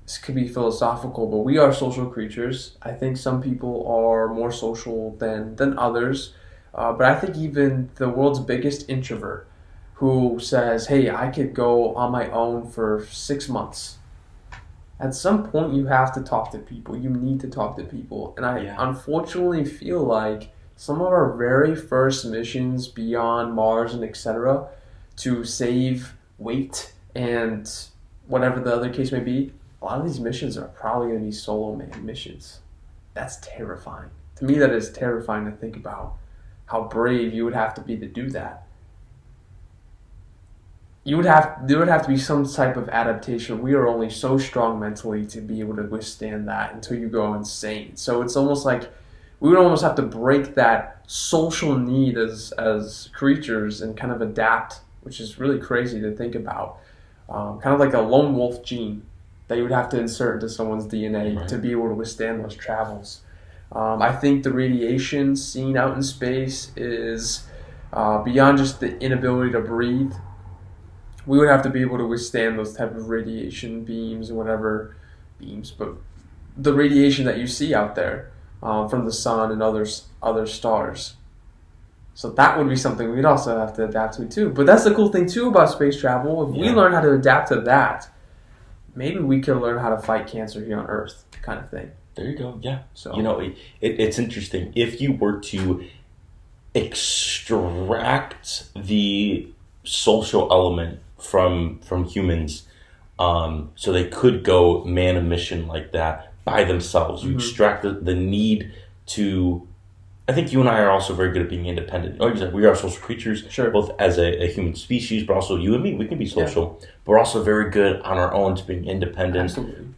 this could be philosophical, but we are social creatures. I think some people are more social than others. But I think even the world's biggest introvert who says, hey, I could go on my own for 6 months. At some point, you have to talk to people. You need to talk to people. And I unfortunately feel like some of our very first missions beyond Mars and etc. to save weight and whatever the other case may be, a lot of these missions are probably going to be solo man missions. That's terrifying. To me, that is terrifying to think about how brave you would have to be to do that. There would have to be some type of adaptation. We are only so strong mentally to be able to withstand that until you go insane. So it's almost like we would almost have to break that social need as creatures and kind of adapt, which is really crazy to think about. Kind of like a lone wolf gene that you would have to insert into someone's DNA to be able to withstand those travels. I think the radiation seen out in space is beyond just the inability to breathe. We would have to be able to withstand those type of radiation beams or whatever beams, but the radiation that you see out there from the sun and other stars. So that would be something we'd also have to adapt to too. But that's the cool thing too about space travel. If we learn how to adapt to that, maybe we could learn how to fight cancer here on Earth, kind of thing. There you go. Yeah. So it's interesting. If you were to extract the social element from humans, so they could go man a mission like that by themselves. You extract the need to. I think you and I are also very good at being independent. Like you said, we are social creatures, both as a human species, but also you and me. We can be social, but we're also very good on our own to being independent. Absolutely.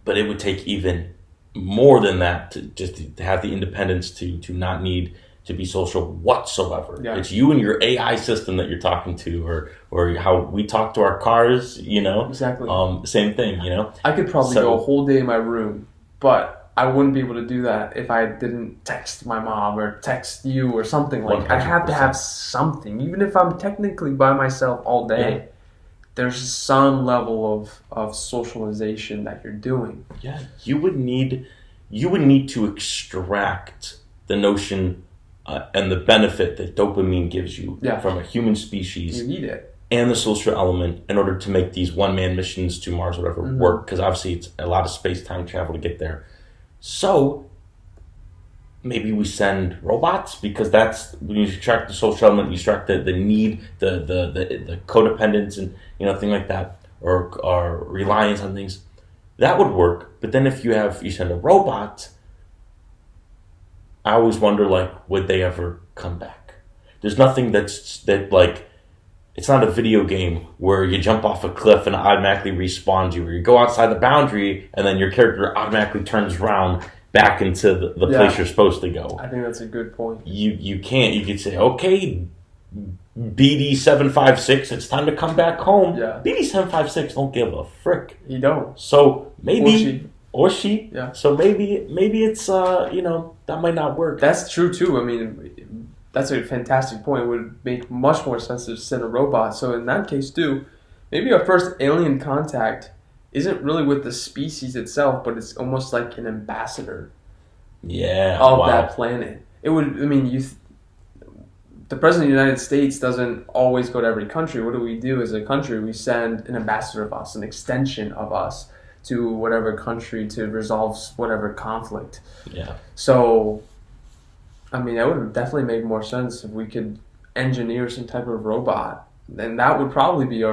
But it would take even more than that to have the independence to not need to be social whatsoever. Yeah. It's you and your AI system that you're talking to, or how we talk to our cars. Exactly. Same thing. I could probably go a whole day in my room, but I wouldn't be able to do that if I didn't text my mom or text you or something like. 100%. I have to have something, even if I'm technically by myself all day. Yeah. There's some level of socialization that you're doing. Yeah, you would need to extract the notion and the benefit that dopamine gives you from a human species. You need it. And the social element in order to make these one-man missions to Mars or whatever work, because obviously it's a lot of space-time travel to get there. So maybe we send robots, because that's when you extract the social element, you extract the need, the codependence and thing like that, or reliance on things. That would work. But then if you send a robot, I always wonder, would they ever come back? There's nothing it's not a video game where you jump off a cliff and it automatically respawns you, or you go outside the boundary and then your character automatically turns around back into the place you're supposed to go. I think that's a good point. You can't. You could say, okay, BD756, it's time to come back home. Yeah. BD756 don't give a frick. He don't. So maybe or she. Yeah. So maybe it's that might not work. That's true too. I mean, that's a fantastic point. It would make much more sense to send a robot. So in that case too, maybe our first alien contact isn't really with the species itself, but it's almost like an ambassador of that planet. It would, I mean, the President of the United States doesn't always go to every country. What do we do as a country? We send an ambassador of us, an extension of us to whatever country to resolve whatever conflict. Yeah. So, I mean, that would definitely make more sense if we could engineer some type of robot. And that would probably be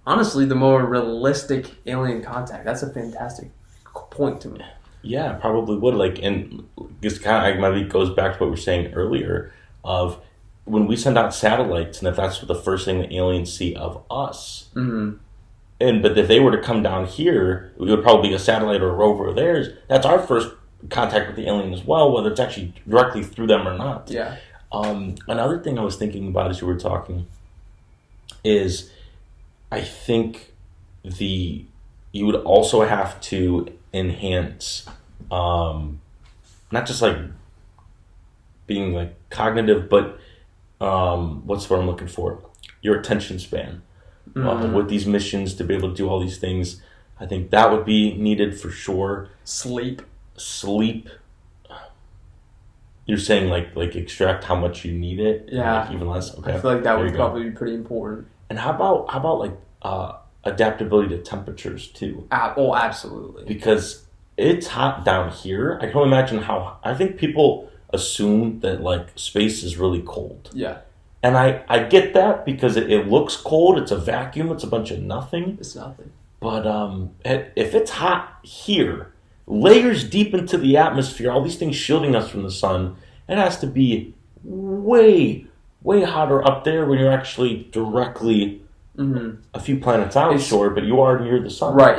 honestly, the more realistic alien contact. That's a fantastic point to me. Yeah, probably would. And this kind of maybe goes back to what we were saying earlier of when we send out satellites, and if that's the first thing the aliens see of us. Mm-hmm. But if they were to come down here, it would probably be a satellite or a rover of theirs. That's our first contact with the alien as well, whether it's actually directly through them or not. Yeah. Another thing I was thinking about as you were talking is I think you would also have to enhance not just being cognitive, but what's what I'm looking for? Your attention span. with these missions to be able to do all these things. I think that would be needed for sure. Sleep. You're saying like extract how much you need it? Yeah. Like even less? Okay. I feel like that would probably be pretty important. And how about like adaptability to temperatures too? Oh, absolutely. Because it's hot down here. I can only imagine how. I think people assume that like space is really cold. Yeah. And I get that because it looks cold. It's a vacuum. It's a bunch of nothing. It's nothing. But if it's hot here, layers deep into the atmosphere, all these things shielding us from the sun, it has to be way, way hotter up there when you're actually directly a few planets out, sure, but you are near the sun. Right.